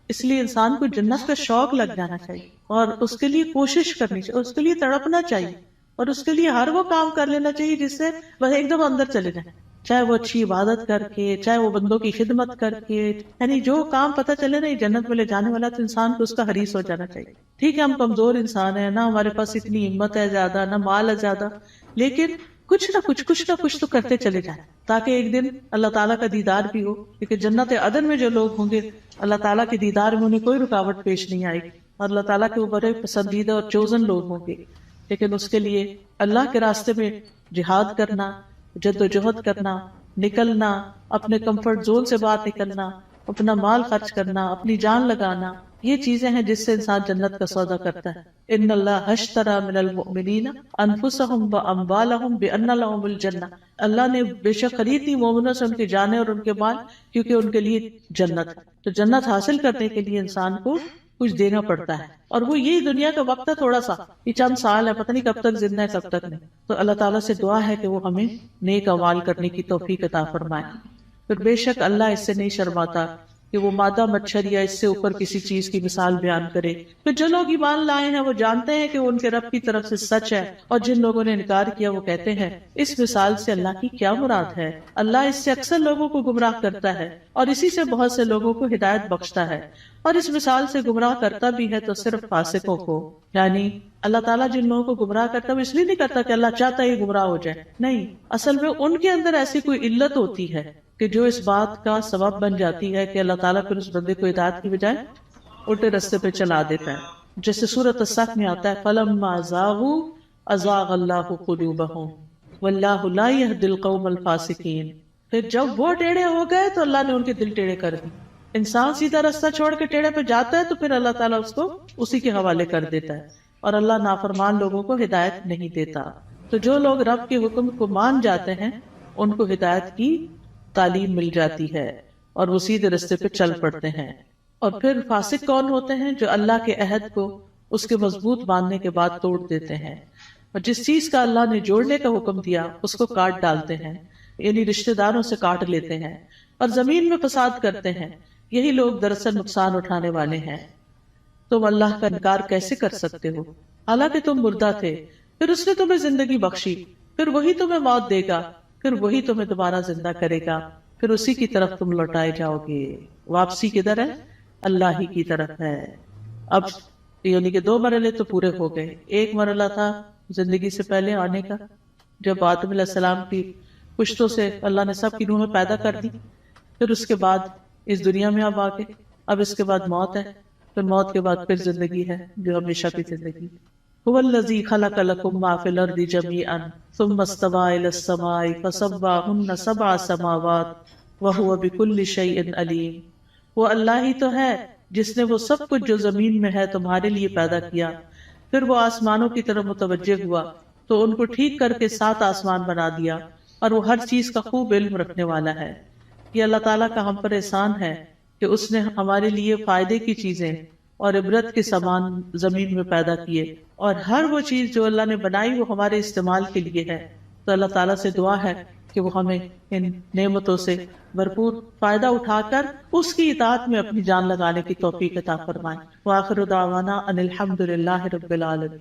اس لیے انسان کو جنت کا شوق لگ جانا چاہیے اور اس کے لیے کوشش کرنی چاہیے، اس کے لیے تڑپنا چاہیے، اور اس کے لیے ہر وہ کام کر لینا چاہیے جس سے وہ ایک دم اندر چلے جائیں، چاہے وہ اچھی عبادت کر کے، چاہے وہ بندوں کی خدمت کر کے، یعنی جو کام پتہ چلے نا جنت میں لے جانے والا، تو انسان کو اس کا حریص ہو جانا چاہیے۔ ٹھیک ہے ہم کمزور انسان ہیں، نہ ہمارے پاس اتنی ہمت ہے زیادہ، نہ مال ہے زیادہ، لیکن کچھ نہ کچھ تو کرتے چلے جائیں تاکہ ایک دن اللہ تعالیٰ کا دیدار بھی ہو، کیونکہ جنت عدن میں جو لوگ ہوں گے اللہ تعالیٰ کے دیدار میں انہیں کوئی رکاوٹ پیش نہیں آئے گی، اور اللہ تعالیٰ کے وہ بڑے پسندیدہ اور چوزن لوگ ہوں گے۔ لیکن اس کے لیے اللہ کے راستے میں جہاد کرنا، جد و جہد کرنا، نکلنا، اپنے کمفرٹ زون سے باہر نکلنا، اپنا مال خرچ کرنا، اپنی جان لگانا، یہ چیزیں ہیں جس سے انسان جنت کا سودا کرتا ہے۔ ان اللہ اشتری من المؤمنین انفسهم واموالهم بان لهم الجنہ، اللہ نے بے شک خرید لی مومنوں سے ان کی جانیں اور ان کے مال، کیونکہ ان کے لیے جنت ہے۔ تو جنت حاصل کرنے کے لیے انسان کو کچھ دینا پڑتا ہے، اور وہ یہی دنیا کا وقت ہے، تھوڑا سا، یہ چند سال ہے، پتہ نہیں کب تک زندہ ہے کب تک نہیں۔ تو اللہ تعالیٰ سے دعا ہے کہ وہ ہمیں نیک اعمال کرنے کی توفیق عطا فرمائے۔ پھر بے شک اللہ اس سے نہیں شرماتا کہ وہ مادہ مچھر یا اس سے اوپر کسی چیز کی مثال بیان کرے. پھر جو لوگ ایمان لائے ہیں وہ جانتے ہیں کہ ان کے رب کی طرف سے سچ ہے، اور جن لوگوں نے انکار کیا وہ کہتے ہیں اس مثال سے اللہ کی کیا مراد ہے. اللہ اس سے اکثر لوگوں کو گمراہ کرتا ہے اور اسی سے بہت سے لوگوں کو ہدایت بخشتا ہے، اور اس مثال سے گمراہ کرتا بھی ہے تو صرف فاسقوں کو. یعنی اللہ تعالیٰ جن لوگوں کو گمراہ کرتا ہے وہ اس لیے نہیں کرتا کہ اللہ چاہتا ہے گمراہ ہو جائے، نہیں، اصل میں ان کے اندر ایسی کوئی علت ہوتی ہے کہ جو اس بات کا سبب بن جاتی ہے کہ اللہ تعالیٰ پھر اس بندے کو ہدایت کی بجائے الٹے رستے پہ چلا دیتا ہے. جیسے سورۃ الصف میں آتا ہے فَلَمَّا زَاغُوا أَزَاغَ اللَّهُ قُلُوبَهُمْ وَاللَّهُ لَا يَهْدِي الْقَوْمَ الْفَاسِقِينَ. پھر جب وہ ٹیڑھے ہو گئے تو اللہ نے ان کے دل ٹیڑھے کر دی. انسان سیدھا رستہ چھوڑ کے ٹیڑھے پہ جاتا ہے تو پھر اللہ تعالیٰ اس کو اسی کے حوالے کر دیتا ہے، اور اللہ نافرمان لوگوں کو ہدایت نہیں دیتا. تو جو لوگ رب کے حکم کو مان جاتے ہیں ان کو ہدایت کی تعلیم مل جاتی ہے اور وہ سیدھے رستے پہ چل پڑتے ہیں. اور پھر فاسق کون ہوتے ہیں؟ جو اللہ کے عہد کو اس کے مضبوط باندھنے کے بعد توڑ دیتے ہیں، اور جس چیز کا اللہ نے جوڑنے کا حکم دیا اس کو کاٹ ڈالتے ہیں، یعنی رشتہ داروں سے کاٹ لیتے ہیں اور زمین میں فساد کرتے ہیں. یہی لوگ دراصل نقصان اٹھانے والے ہیں. تم اللہ کا انکار کیسے کر سکتے ہو حالانکہ تم مردہ تھے، پھر اس نے تمہیں زندگی بخشی، پھر وہی تمہیں موت دے گا، پھر وہی تمہیں دوبارہ زندہ کرے گا، پھر اسی کی طرف تم لوٹائے جاؤ گے. واپسی کدھر ہے؟ اللہ ہی کی طرف ہے. اب یعنی کہ 2 مرحلے تو پورے ہو گئے. ایک مرحلہ تھا زندگی سے پہلے آنے کا، جب آدم علیہ السلام کی پشتوں سے اللہ نے سب کی روحیں پیدا کر دی. پھر اس کے بعد اس دنیا میں اب آگے، اب اس کے بعد موت ہے، پھر موت کے بعد پھر زندگی ہے جو ہمیشہ کی زندگی. هو الذی خلق لکم ما فی الارض جمیعا ثم استوى الی السماء فسواہن 7 سماوات وہو بکل شیء علیم. وہ اللہ ہی تو ہے جس نے وہ سب کچھ جو زمین میں ہے تمہارے لیے پیدا کیا، پھر وہ آسمانوں کی طرف متوجہ ہوا تو ان کو ٹھیک کر کے 7 آسمان بنا دیا، اور وہ ہر چیز کا خوب علم رکھنے والا ہے. یہ اللہ تعالیٰ کا ہم پر احسان ہے کہ اس نے ہمارے لیے فائدے کی چیزیں اور عبرت کے سامان زمین میں پیدا کیے، اور ہر وہ چیز جو اللہ نے بنائی وہ ہمارے استعمال کے لیے ہے. تو اللہ تعالیٰ سے دعا ہے کہ وہ ہمیں ان نعمتوں سے بھرپور فائدہ اٹھا کر اس کی اطاعت میں اپنی جان لگانے کی توفیق عطا فرمائے. وآخر دعوانا ان الحمد للہ رب العالمین.